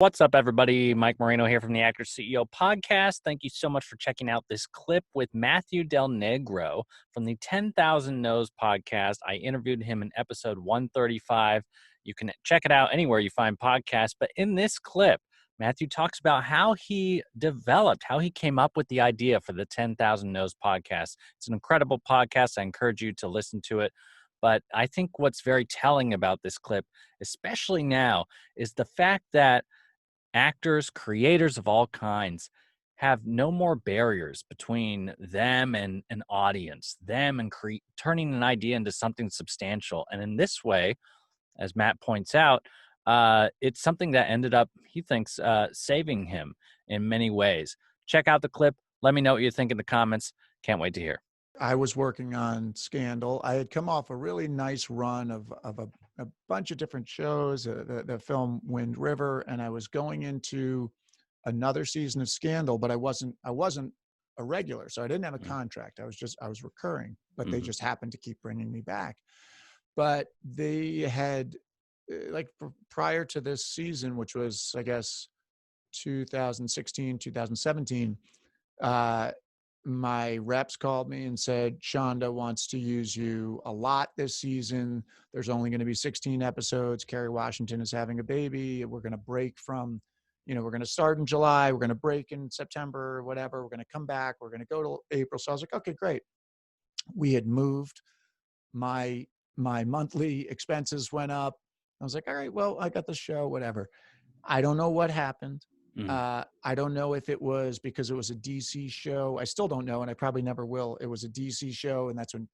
What's up, everybody? Mike Moreno here from the Actor CEO podcast. Thank you so much for checking out this clip with Matthew Del Negro from the 10,000 No's podcast. I interviewed him in episode 135. You can check it out anywhere you find podcasts. But in this clip, Matthew talks about how he developed, how he came up with the idea for the 10,000 No's podcast. It's an incredible podcast. I encourage you to listen to it. But I think what's very telling about this clip, especially now, is the fact that actors, creators of all kinds have no more barriers between them and an audience, them and turning an idea into something substantial. And in this way, as Matt points out, it's something that ended up, he thinks, saving him in many ways. Check out the clip. Let me know what you think in the comments. Can't wait to hear. I was working on Scandal. I had come off a really nice run of a bunch of different shows, the film Wind River, and I was going into another season of Scandal, but I wasn't a regular, so I didn't have a contract. I was recurring, but they just happened to keep bringing me back. But they had, prior to this season, which was, I guess, 2016, 2017, my reps called me and said, Shonda wants to use you a lot this season. There's only going to be 16 episodes. Kerry Washington is having a baby. We're going to break from, we're going to start in July. We're going to break in September, whatever. We're going to come back. We're going to go to April. So I was like, okay, great. We had moved. My monthly expenses went up. I was like, all right, well, I got the show, whatever. I don't know what happened. I don't know if it was because it was a DC show. I still don't know, and I probably never will. It was a DC show, and that's when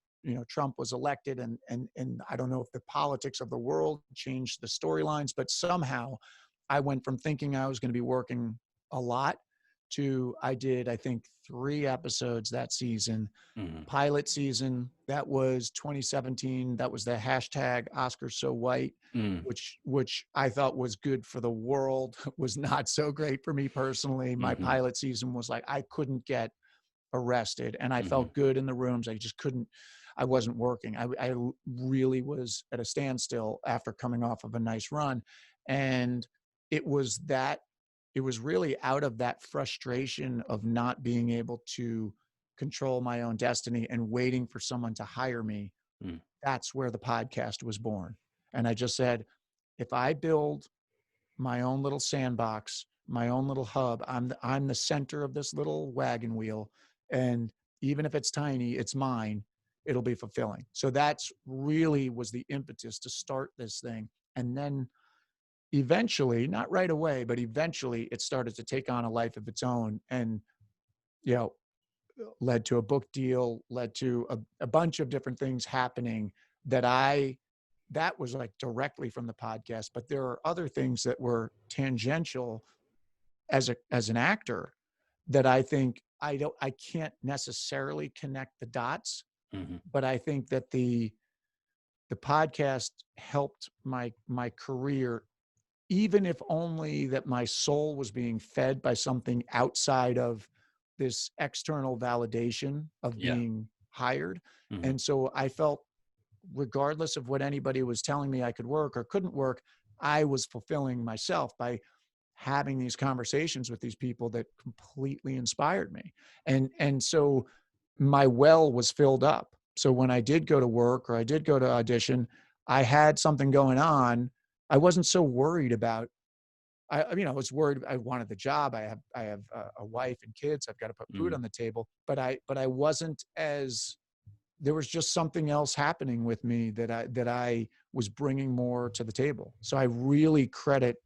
Trump was elected, and I don't know if the politics of the world changed the storylines, but somehow I went from thinking I was going to be working a lot to I did, I think, 3 episodes that season. Pilot season, that was 2017. That was the hashtag Oscars So White, which I thought was good for the world, was not so great for me personally. My pilot season was like, I couldn't get arrested, and I felt good in the rooms. I wasn't working. I really was at a standstill after coming off of a nice run. And it was really out of that frustration of not being able to control my own destiny and waiting for someone to hire me. That's where the podcast was born. And I just said, if I build my own little sandbox, my own little hub, I'm the center of this little wagon wheel. And even if it's tiny, it's mine, it'll be fulfilling. So that's really was the impetus to start this thing. And then eventually, not right away, but eventually it started to take on a life of its own, and led to a book deal, led to a bunch of different things happening that was like directly from the podcast. But there are other things that were tangential as an actor that I think I can't necessarily connect the dots, but I think that the podcast helped my career, even if only that my soul was being fed by something outside of this external validation of being hired. And so I felt, regardless of what anybody was telling me I could work or couldn't work, I was fulfilling myself by having these conversations with these people that completely inspired me. And so my well was filled up. So when I did go to work or I did go to audition, I had something going on. I wasn't so worried about, I was worried. I wanted the job. I have a wife and kids. I've got to put food on the table, but I wasn't as, there was just something else happening with me that I was bringing more to the table. So I really credit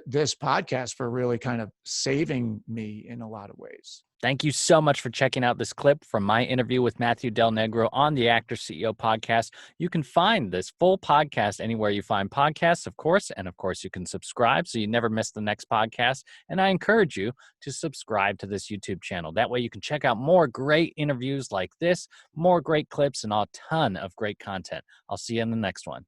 this podcast for really kind of saving me in a lot of ways. Thank you so much for checking out this clip from my interview with Matthew Del Negro on the Actor CEO podcast. You can find this full podcast anywhere you find podcasts, of course, and of course you can subscribe so you never miss the next podcast. And I encourage you to subscribe to this YouTube channel. That way you can check out more great interviews like this, more great clips, and a ton of great content. I'll see you in the next one.